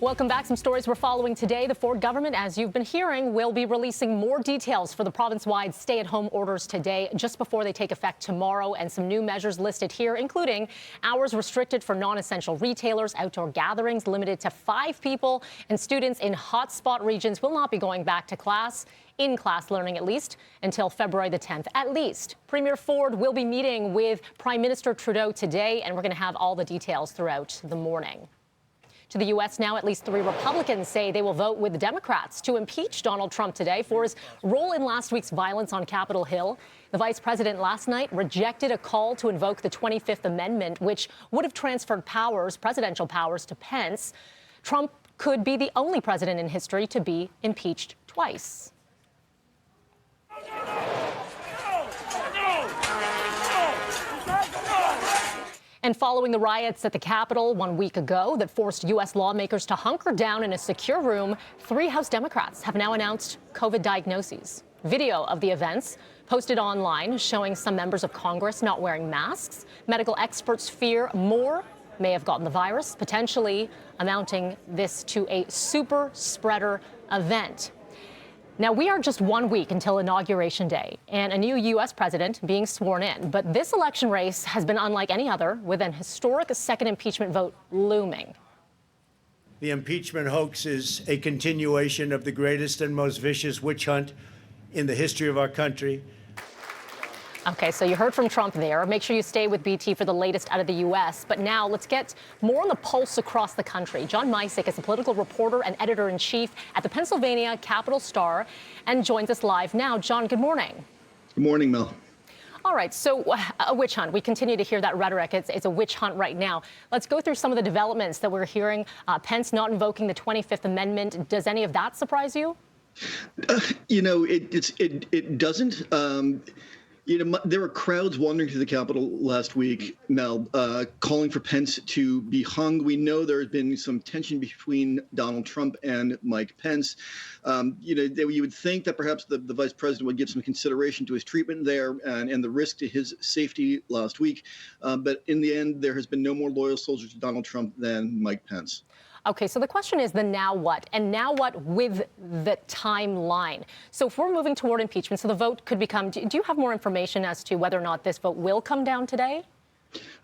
Welcome back. Some stories we're following today. The Ford government, as you've been hearing, will be releasing more details for the province-wide stay-at-home orders today, just before they take effect tomorrow. And some new measures listed here, including hours restricted for non-essential retailers, outdoor gatherings limited to 5 people, and students in hotspot regions will not be going back to class, in-class learning at least, until February the 10th at least. Premier Ford will be meeting with Prime Minister Trudeau today, and we're going to have all the details throughout the morning. To the U.S. now, at least 3 Republicans say they will vote with the Democrats to impeach Donald Trump today for his role in last week's violence on Capitol Hill. The vice president last night rejected a call to invoke the 25th Amendment, which would have transferred presidential powers, to Pence. Trump could be the only president in history to be impeached twice. And following the riots at the Capitol 1 week ago that forced U.S. lawmakers to hunker down in a secure room, 3 House Democrats have now announced COVID diagnoses. Video of the events posted online showing some members of Congress not wearing masks. Medical experts fear more may have gotten the virus, potentially amounting this to a super spreader event. Now, we are just 1 week until Inauguration Day and a new U.S. president being sworn in. But this election race has been unlike any other, with an historic second impeachment vote looming. The impeachment hoax is a continuation of the greatest and most vicious witch hunt in the history of our country. Okay, so you heard from Trump there. Make sure you stay with BT for the latest out of the U.S. But now let's get more on the pulse across the country. John Mysick is a political reporter and editor-in-chief at the Pennsylvania Capital Star and joins us live now. John, good morning. Good morning, Mel. All right, so a witch hunt. We continue to hear that rhetoric. It's a witch hunt right now. Let's go through some of the developments that we're hearing. Pence not invoking the 25th Amendment. Does any of that surprise you? It doesn't. There were crowds wandering through the Capitol last week, Mel, calling for Pence to be hung. We know there has been some tension between Donald Trump and Mike Pence. You would think that perhaps the vice president would give some consideration to his treatment there and the risk to his safety last week. But in the end, there has been no more loyal soldiers to Donald Trump than Mike Pence. Okay, so the question is the now what? And now what with the timeline? So if we're moving toward impeachment, so the vote could become, do you have more information as to whether or not this vote will come down today?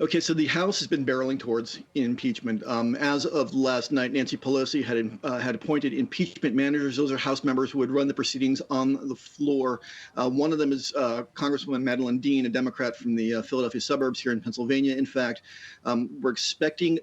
Okay, so the House has been barreling towards impeachment. As of last night, Nancy Pelosi had appointed impeachment managers. Those are House members who would run the proceedings on the floor. One of them is Congresswoman Madeleine Dean, a Democrat from the Philadelphia suburbs here in Pennsylvania. In fact, we're expecting...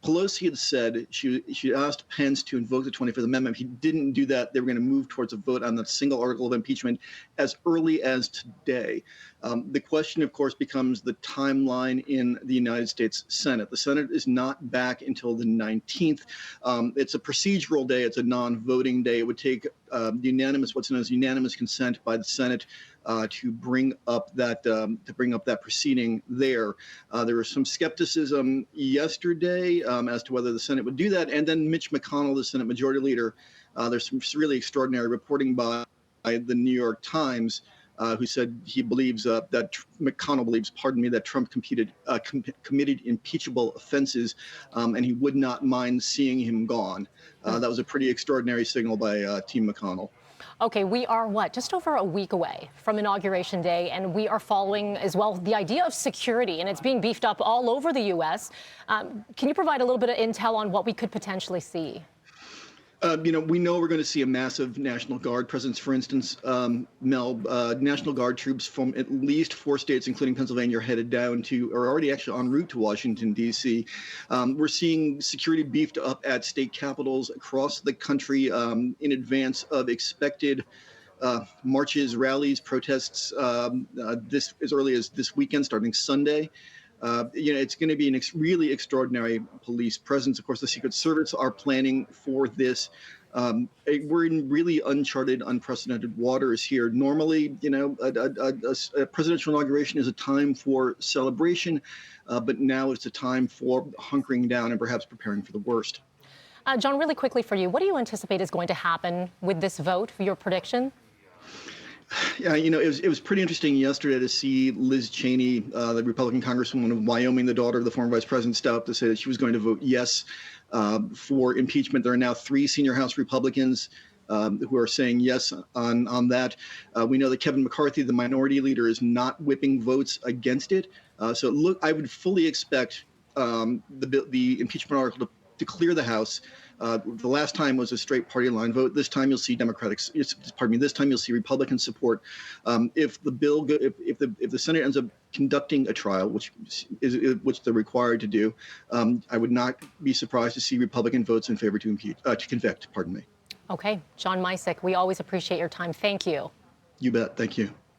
Pelosi had said she asked Pence to invoke the 25th Amendment. He didn't do that. They were going to move towards a vote on that single article of impeachment as early as today. The question, of course, becomes the timeline in the United States Senate. The Senate is not back until the 19th. It's a procedural day. It's a non-voting day. It would take what's known as unanimous consent by the Senate to bring up that proceeding there. There was some skepticism yesterday as to whether the Senate would do that, and then Mitch McConnell, the Senate Majority Leader, there's some really extraordinary reporting by the New York Times, who said he believes that McConnell believes, that Trump committed impeachable offenses, and he would not mind seeing him gone. That was a pretty extraordinary signal by Team McConnell. Okay, we are just over a week away from Inauguration Day, and we are following as well the idea of security, and it's being beefed up all over the U.S. Can you provide a little bit of intel on what we could potentially see? We know we're going to see a massive National Guard presence. For instance, Mel, National Guard troops from at least 4 states, including Pennsylvania, are already actually en route to Washington, D.C. We're seeing security beefed up at state capitals across the country in advance of expected marches, rallies, protests this as early as this weekend, starting Sunday. It's going to be an really extraordinary police presence. Of course, the Secret Service are planning for this. We're in really uncharted, unprecedented waters here. Normally, a presidential inauguration is a time for celebration, but now it's a time for hunkering down and perhaps preparing for the worst. John, really quickly for you, what do you anticipate is going to happen with this vote? Your prediction? Yeah, it was pretty interesting yesterday to see Liz Cheney, the Republican Congresswoman of Wyoming, the daughter of the former Vice President, step up to say that she was going to vote yes for impeachment. There are now 3 senior House Republicans who are saying yes on that. We know that Kevin McCarthy, the minority leader, is not whipping votes against it. I would fully expect the impeachment article to clear the House. The last time was a straight party line vote. This time you'll see This time you'll see Republican support. If the Senate ends up conducting a trial, which they're required to do, I would not be surprised to see Republican votes in favor to convict. Pardon me. Okay, John Misek, we always appreciate your time. Thank you. You bet. Thank you.